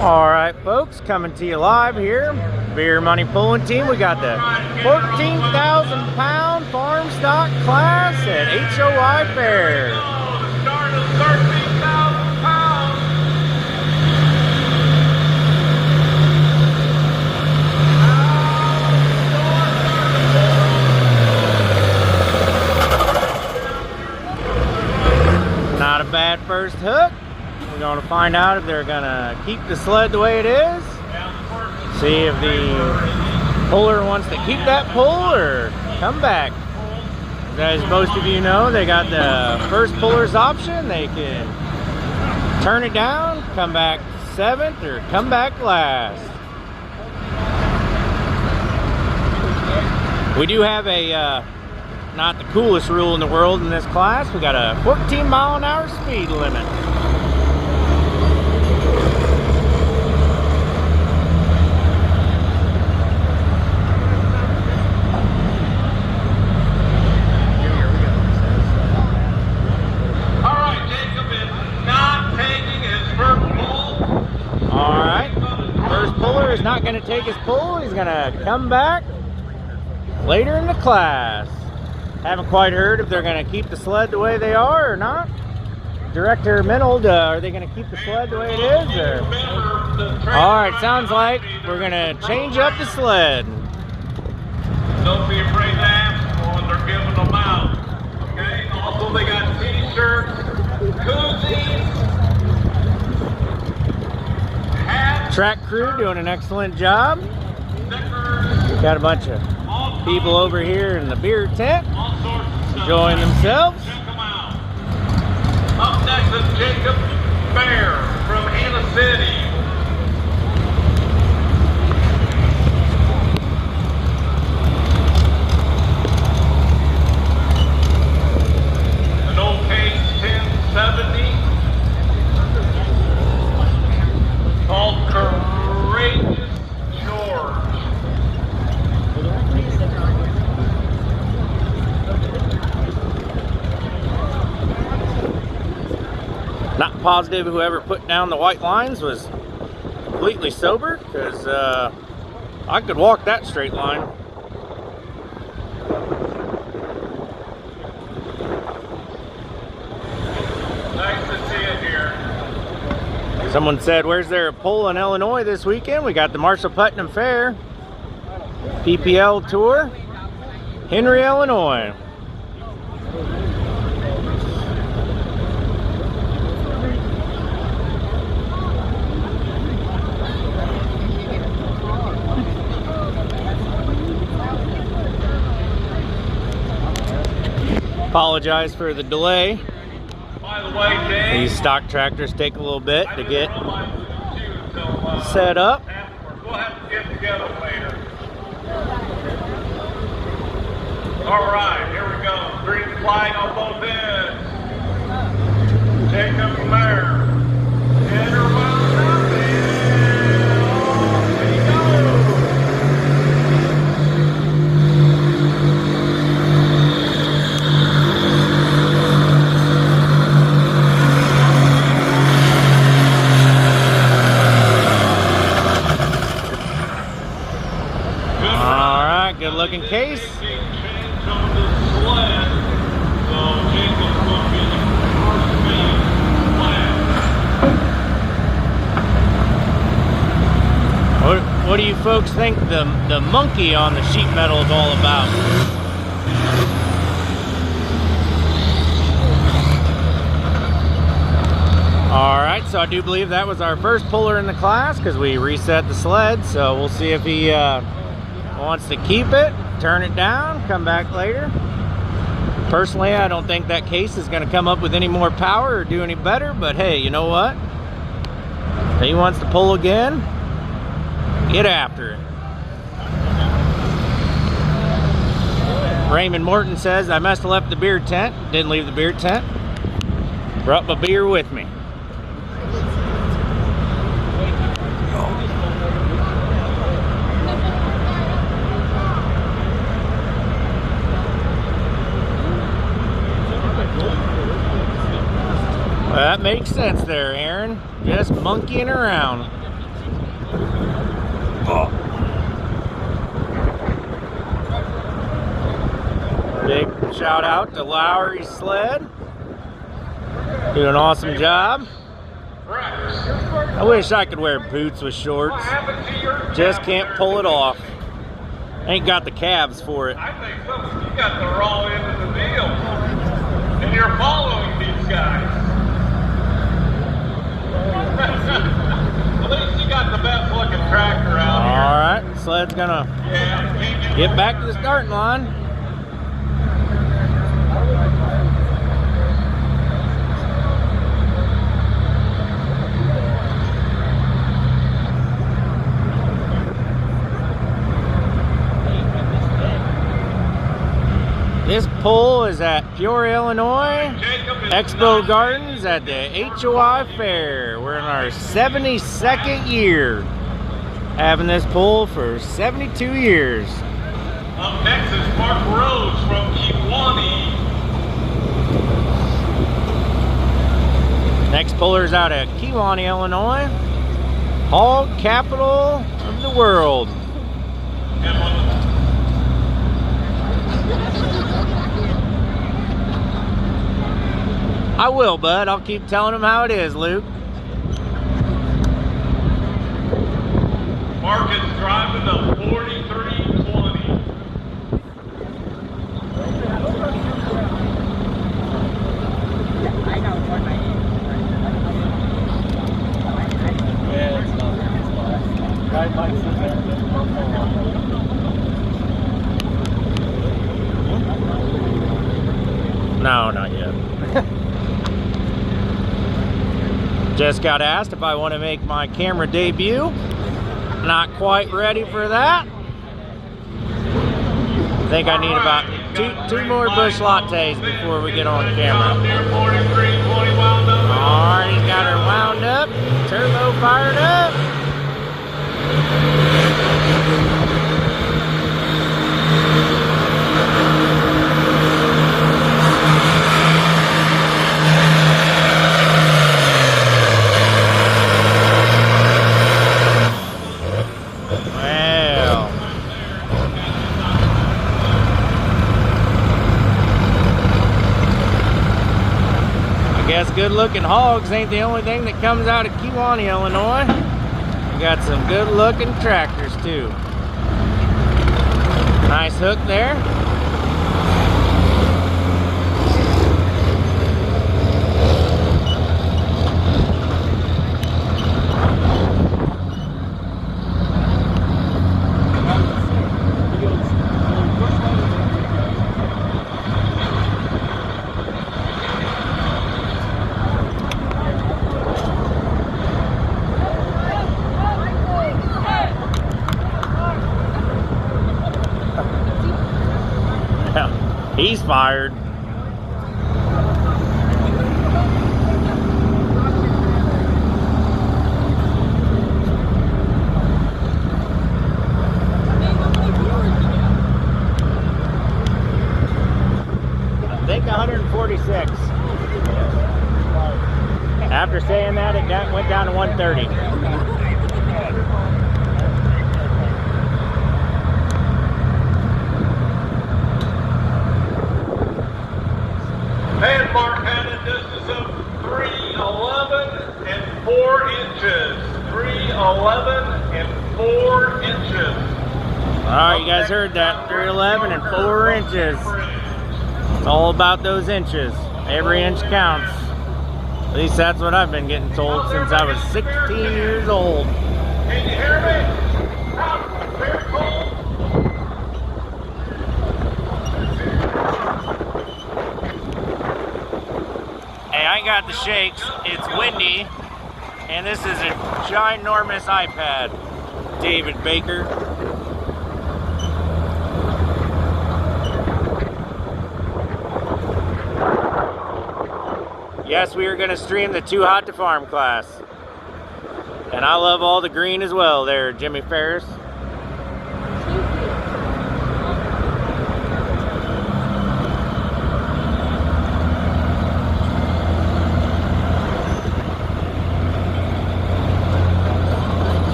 All right, folks, coming to you live here. Beer Money Pulling Team. We got the 14,000 pound farm stock class at HOI Fair. Start of 13,000 pounds. Not a bad first hook. We're going to find out if they're going to keep the sled the way it is. See if the puller wants to keep that pull or come back. As most of you know, they got the first puller's option. They can turn it down, come back 7th, or come back last. We do have a not the coolest rule in the world in this class. We got a 14-mile-an-hour speed limit. Is not going to take his pull. He's going to come back later in the class. Haven't quite heard if they're going to keep the sled the way they are or not. Director Minold, are they going to keep the sled the way it is? Or? All right, sounds like we're going to change up the sled. Don't be afraid to ask for when they're giving them out. Okay. Also, they got t-shirts, koozies. Track crew doing an excellent job. Got a bunch of people over here in the beer tent enjoying themselves. Up next is Jacob Bear from Hannah City. An old case 1070. Called Courageous George. Not positive whoever put down the white lines was completely sober, because I could walk that straight line. Nice to see you here. Someone said, where's there a pull in Illinois this weekend? We got the Marshall Putnam Fair, PPL Tour, Henry, Illinois. Apologize for the delay. By the way, Dave, these stock tractors take a little bit to get set up. We'll have to get together later. All right, here we go. Green flag on both ends. Jacob Bear. Good looking case. What do you folks think the monkey on the sheet metal is all about? Alright, so I do believe that was our first puller in the class, because we reset the sled, so we'll see if he wants to keep it, turn it down, come back later. Personally, I don't think that case is going to come up with any more power or do any better, but hey, you know what? If he wants to pull again, get after it. Raymond Morton says, I must have left the beer tent. Didn't leave the beer tent. Brought my beer with me. Well, that makes sense there, Aaron. Just monkeying around. Oh. Big shout out to Lowry Sled. Doing an awesome job. I wish I could wear boots with shorts. Just can't pull it off. Ain't got the calves for it. I think so. You got the raw end of the deal. And you're following these guys. At least you got the best looking tractor out here. Alright, sled's gonna Yeah, get back to the starting line. This pull is at Peoria, Illinois, Expo Gardens at the HOI Fair. We're in our 72nd year, having this pull for 72 years. Up next is Mark Rhodes from Kewaunee. Next puller's out at Kewaunee, Illinois, hog capital of the world. I will, bud. I'll keep telling them how it is, Luke. Mark is driving the 4320. No, not yet. Just got asked if I want to make my camera debut. Not quite ready for that. I think I need about two more Busch lattes before we get on camera. Alright, he's got her wound up, turbo fired up. Good looking hogs ain't the only thing that comes out of Kewaunee, Illinois. We got some good looking tractors too. Nice hook there. He's fired. I think 146. After saying that, it went down to 130. And Mark had a distance of 311 and 4 inches. 311 and 4 inches. Alright, you guys heard that. 311 and 4 inches. It's all about those inches. Every inch counts. At least that's what I've been getting told since I was 16 years old. Can you hear me? Very cold. I got the shakes, it's windy, and this is a ginormous iPad. David Baker. Yes, we are going to stream the Too Hot to Farm class. And I love all the green as well there, Jimmy Ferris.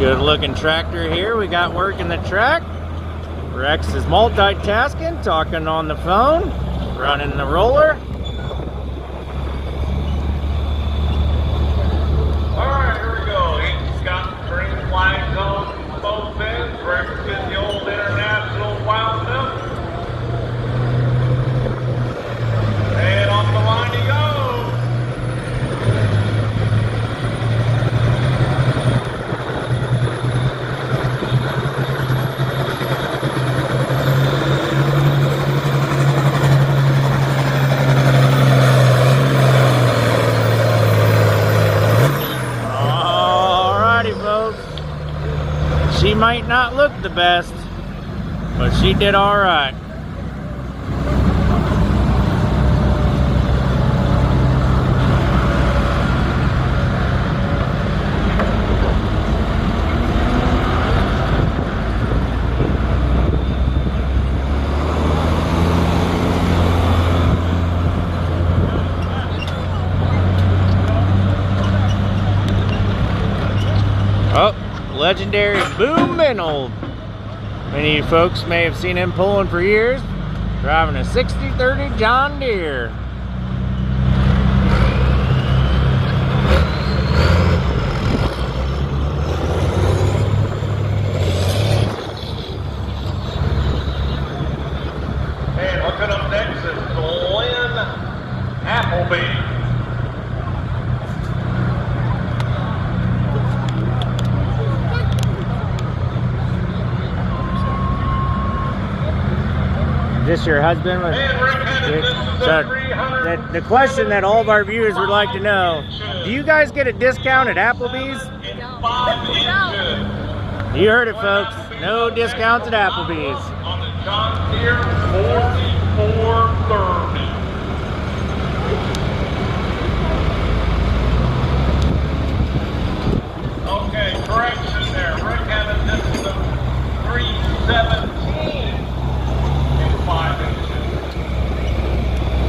Good looking tractor here we got working the track. Rex is multitasking, talking on the phone, running the roller. Alright, here we go. He's got green flags on both ends. Rex getting the old international wound up. And off the line he goes. She might not look the best, but she did all right. Oh. Legendary Boom Minold. Many of you folks may have seen him pulling for years, driving a 6030 John Deere. And hooking up next is Glenn Appleby. Is this your husband? So the question that all of our viewers would like to know, do you guys get a discount at Applebee's? No. You heard it, folks. No discounts at Applebee's. On the John Deere 4430. Okay, correction there. Rick had a distance of 317 and 5 inches.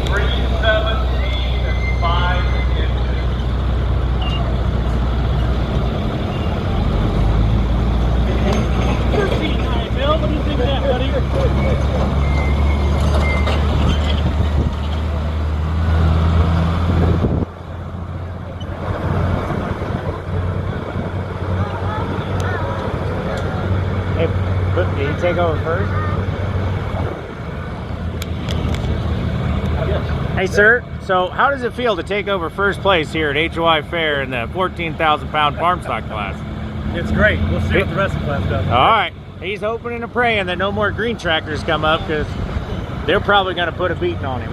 317 and 5 inches. Bill, what do you think of that, buddy? Hey, did he take over first? Hey, sir, so how does it feel to take over first place here at HOI Fair in the 14,000 pound farm stock class? It's great. We'll see what the rest of the class does. All right. He's hoping and praying that no more green tractors come up because they're probably going to put a beating on him.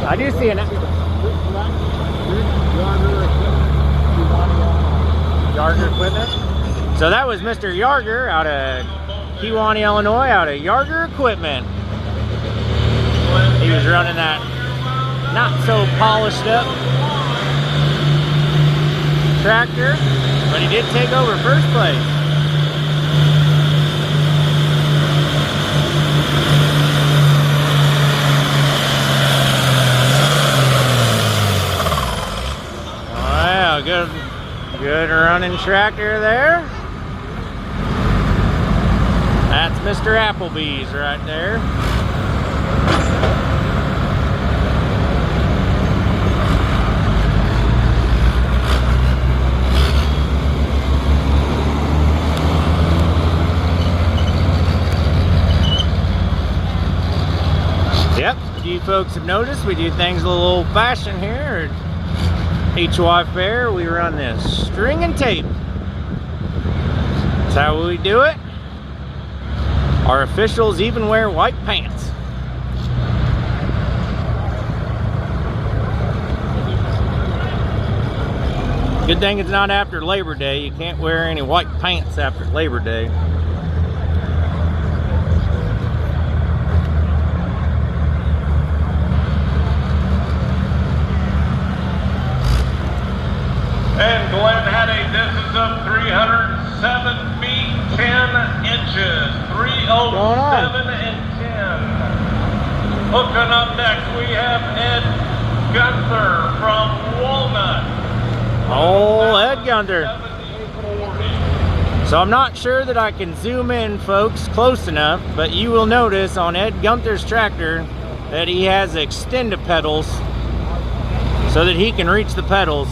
I do see an Yarger equipment. So that was Mr. Yarger out of Kewanee, Illinois, out of Yarger Equipment. He was running that not so polished up tractor, but he did take over first place. Wow, good running tractor there. That's Mr. Applebee's right there. Yep, you folks have noticed we do things a little old-fashioned here at HOI Fair. We run this string and tape. That's how we do it. Our officials even wear white pants. Good thing it's not after Labor Day. You can't wear any white pants after Labor Day. And Glenn had a distance of 307 feet 10 inches. 307 and 10. Hooking up next, we have Ed Gunther from Walnut. Oh, Ed Gunther. So I'm not sure that I can zoom in, folks, close enough, but you will notice on Ed Gunther's tractor that he has extended pedals so that he can reach the pedals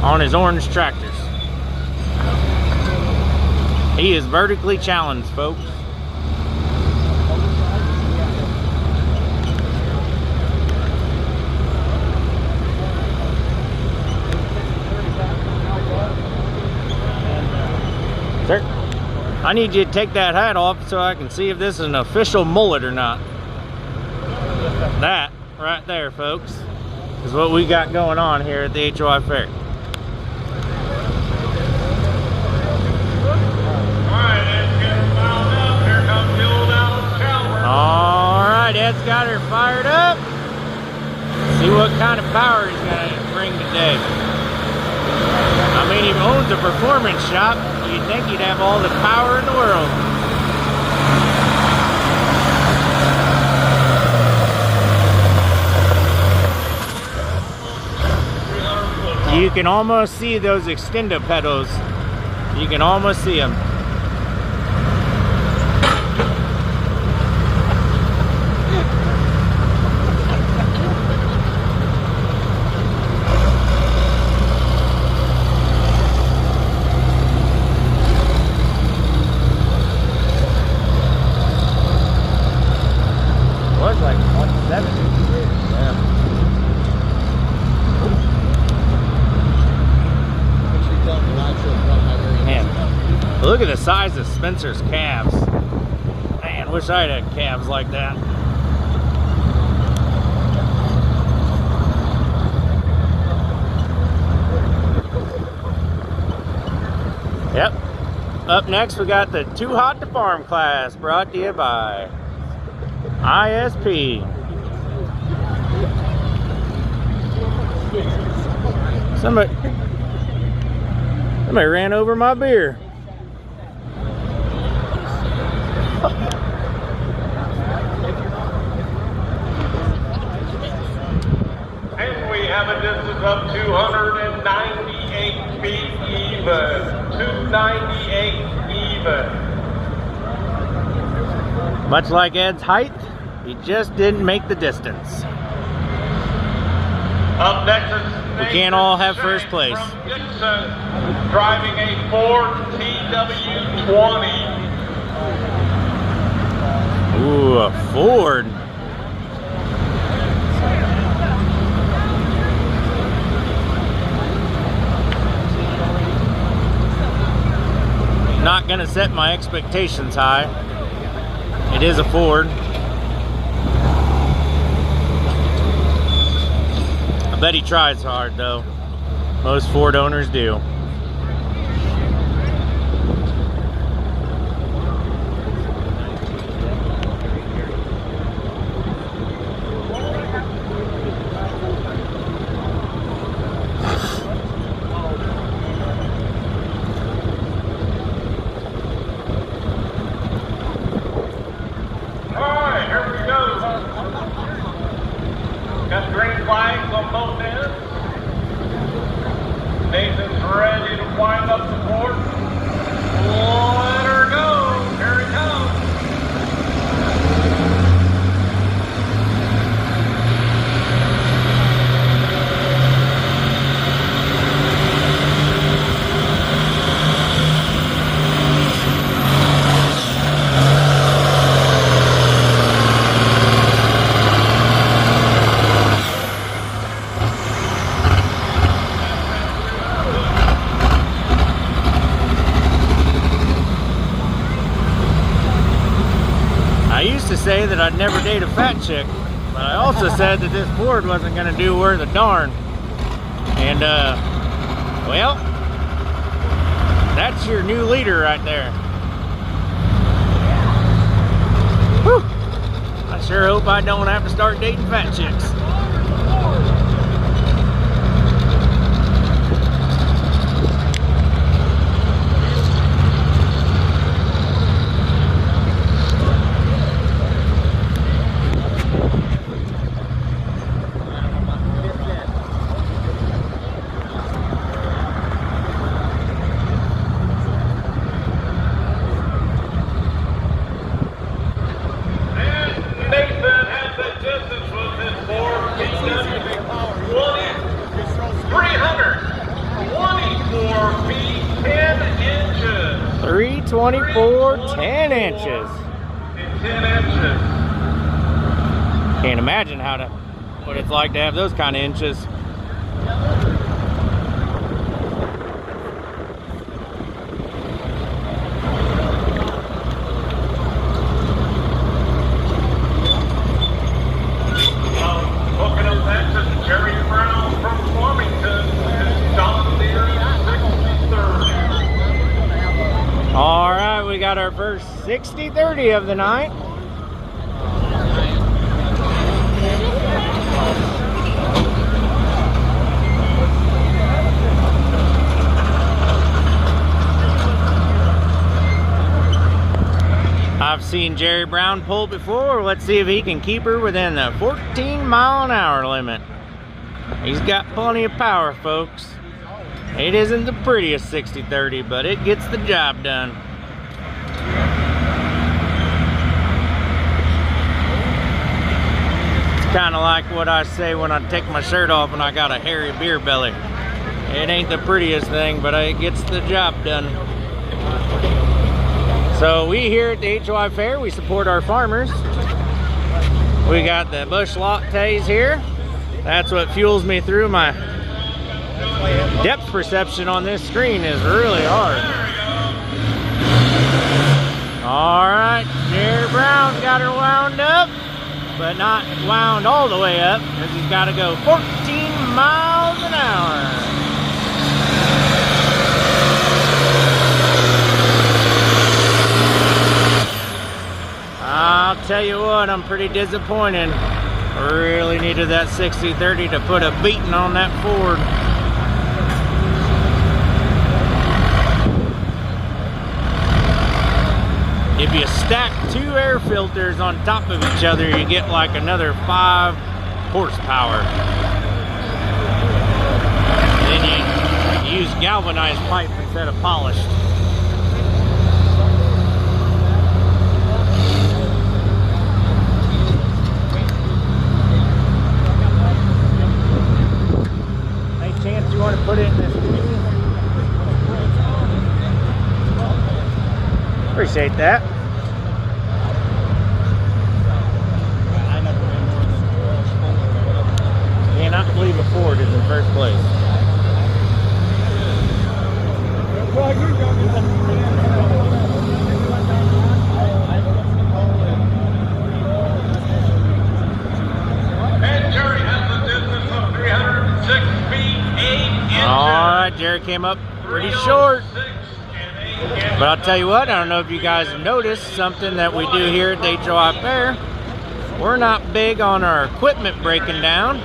on his orange tractors. He is vertically challenged, folks. Sir, I need you to take that hat off so I can see if this is an official mullet or not. That right there, folks, is what we got going on here at the HOI Fair. Alright, Ed's got her fired up. See what kind of power he's going to bring today. I mean, he owns a performance shop. You'd think he'd have all the power in the world. You can almost see those extendo pedals. You can almost see them. Like 170. Yeah. Man, look at the size of Spencer's calves. Man, wish I had calves like that. Yep. Up next, we got the Too Hot to Farm class, brought to you by ISP. Somebody ran over my beer. And we have a distance of 298 feet even. 298 even. Much like Ed's height, he just didn't make the distance. Up next is We can't all have first place. from Dixon, driving a Ford TW20. Ooh, a Ford. Not gonna set my expectations high. It is a Ford. I bet he tries hard though. Most Ford owners do. Alright, here we go. Got green flags on both ends. Nathan's ready to wind up the board. Let her go. Here it comes. I used to say that I'd never date a fat chick, but I also said that this Ford wasn't going to do worth a darn. And, well, that's your new leader right there. Whew. I sure hope I don't have to start dating fat chicks. 24, 10 inches. and 10 inches. Can't imagine what it's like to have those kind of inches. Hooking up that to Jerry Brown from Farmington is John Deere 60-30. All right, we got our first 60-30 of the night. I've seen Jerry Brown pull before. Let's see if he can keep her within the 14-mile-an-hour limit. He's got plenty of power, folks. It isn't the prettiest 60-30, but it gets the job done. It's kind of like what I say when I take my shirt off and I got a hairy beer belly. It ain't the prettiest thing, but it gets the job done. So we here at the HOI Fair, we support our farmers. We got the Busch Lattes here. That's what fuels me through. My depth perception on this screen is really hard. All right, Jerry Brown's got her wound up, but not wound all the way up because he's got to go 14 miles an hour. I'll tell you what, I'm pretty disappointed. Really needed that 60-30 to put a beating on that Ford. If you stack 2 air filters on top of each other, you get like another 5 horsepower. Then you use galvanized pipe instead of polished. Chance you want to put it in this tree? Appreciate that. Cannot believe a Ford is in first place. And Jerry has a distance of 306 feet, 8 inches. Alright, Jerry came up pretty short. But I'll tell you what, I don't know if you guys have noticed something that we do here at the HOI Fair. We're not big on our equipment breaking down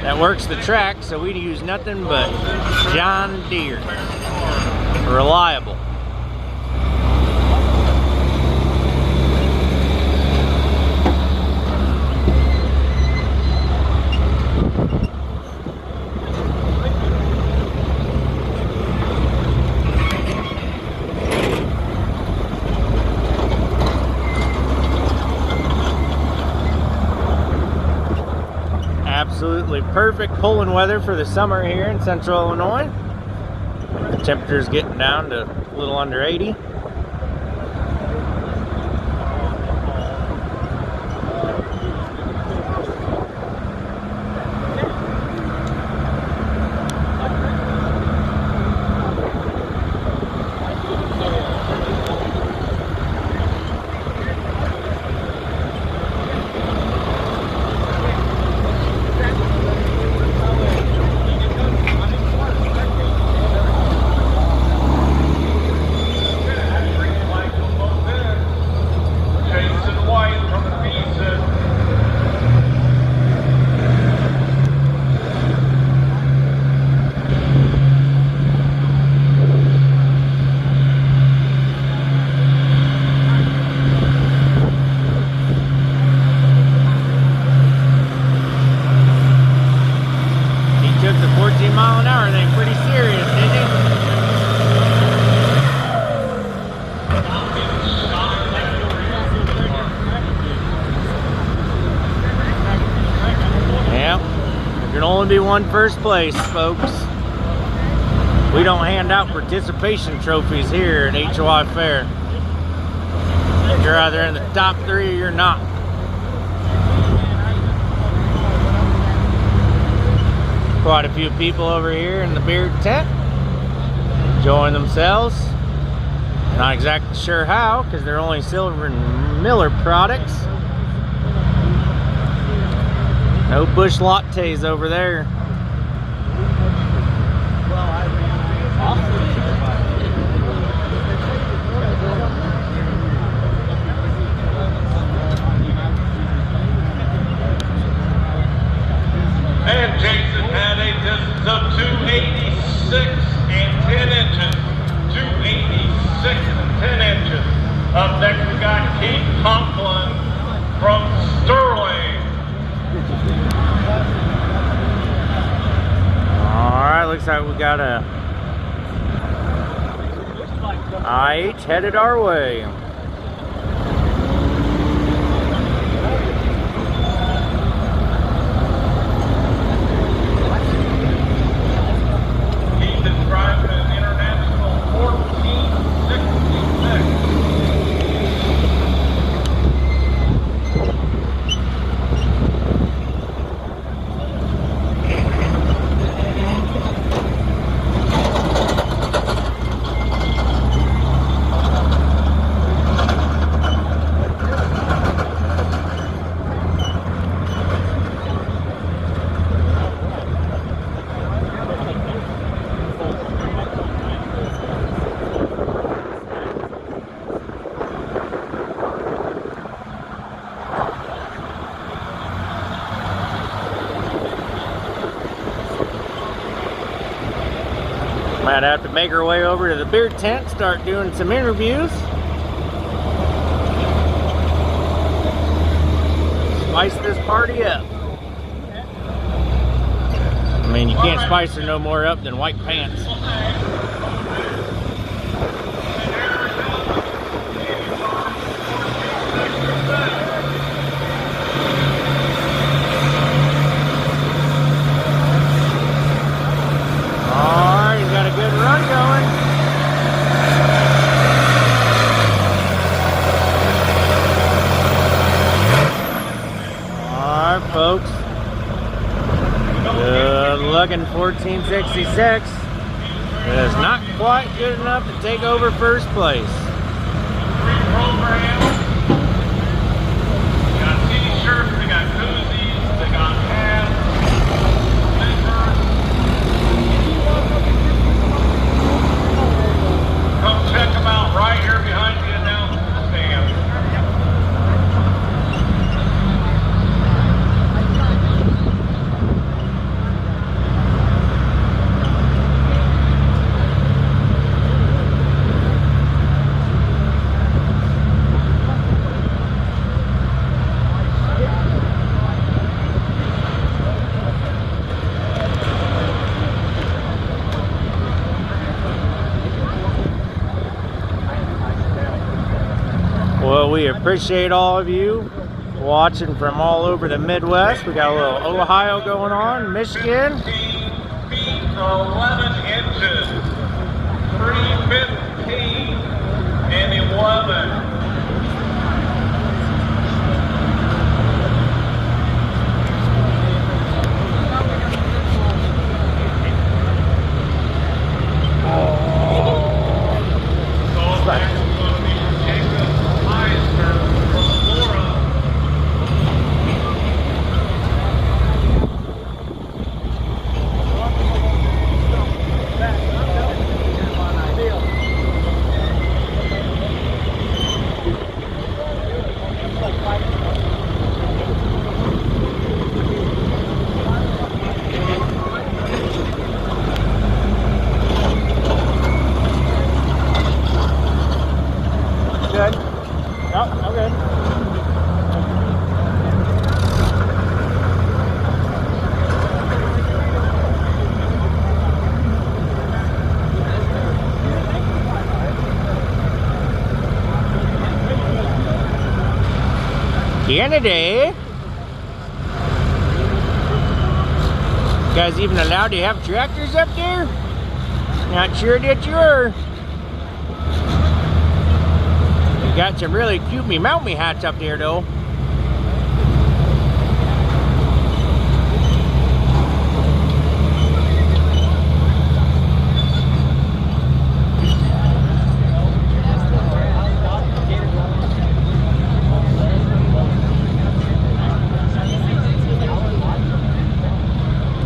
that works the track, so we use nothing but John Deere. Reliable. Absolutely perfect pulling weather for the summer here in central Illinois. The temperature's getting down to a little under 80. Be one first place, folks. We don't hand out participation trophies here at HOI Fair. You're either in the top 3 or you're not. Quite a few people over here in the beard tent enjoying themselves. Not exactly sure how, because they're only Silver and Miller products. No Busch lattes over there. And Jason had a distance of 286 and 10 inches. 286 and 10 inches. Up next we got Keith Conklin from Sterling. Alright, looks like we got a IH headed our way. Keith is driving an International 1466. Might have to make our way over to the beer tent, start doing some interviews. Spice this party up. I mean, you can't spice her no more up than white pants. Alright, he's got a good run going. Alright, folks. Good looking 1466. It is not quite good enough to take over first place. 3 programs. They got t-shirts, they got koozies, they got hats, stickers. Come check them out right here behind the announcement stand. Well, we appreciate all of you watching from all over the Midwest. We got a little Ohio going on, Michigan. 15 feet 11 inches. 315 and 11. Good. Oh, okay. Kennedy. You guys even allowed to have tractors up there? Not sure that you were. You got some really cute mount me hats up there though.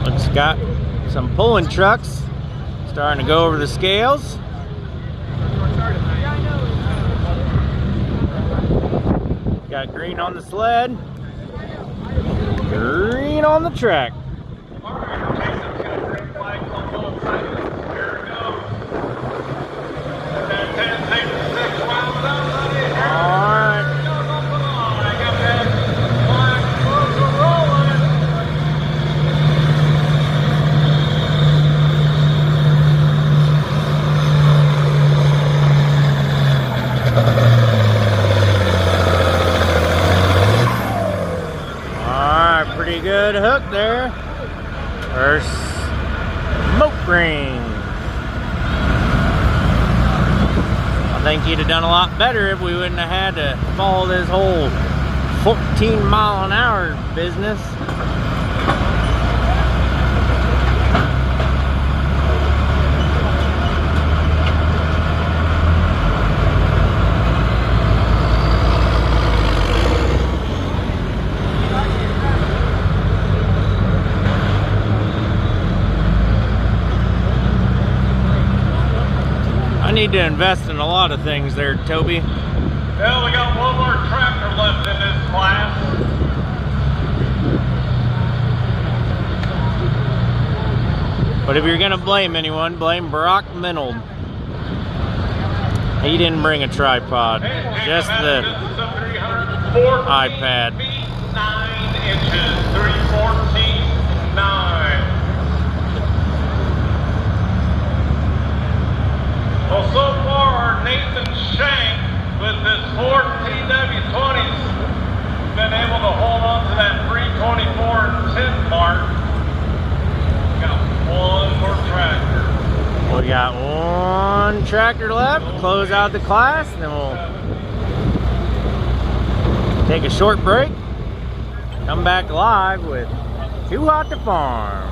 It's got some pulling trucks starting to go over the scales. Got green on the sled, green on the track. Pretty good hook there for smoke ring. I think he'd have done a lot better if we wouldn't have had to follow this whole 14-mile-an-hour business. I need to invest in a lot of things there, Toby. Well, we got one more tractor left in this class. But if you're gonna blame anyone, blame Brock Minold. He didn't bring a tripod, just the iPad. 9 inches, 314.9. Well, so far, Nathan Shank with his Ford TW20's been able to hold on to that 324.10 mark. Got one more tractor. We got one tractor left to close out the class, and then we'll take a short break. Come back live with Too Hot to Farm.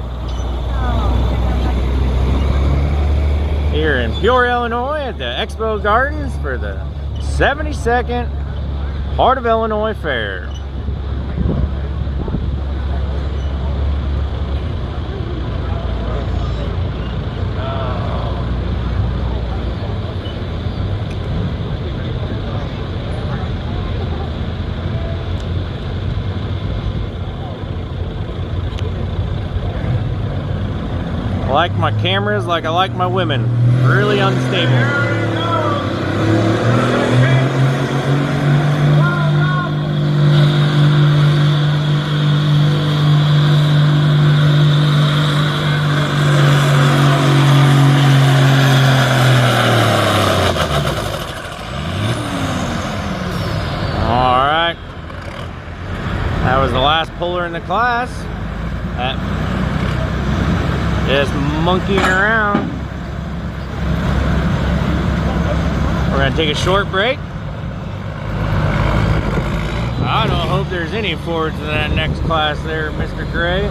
Here in Peoria, Illinois at the Expo Gardens for the 72nd Heart of Illinois Fair. I like my cameras like I like my women. Really unstable. Alright. That was the last puller in the class. Just monkeying around. We're gonna take a short break. I don't hope there's any Fords in that next class there, Mr. Gray.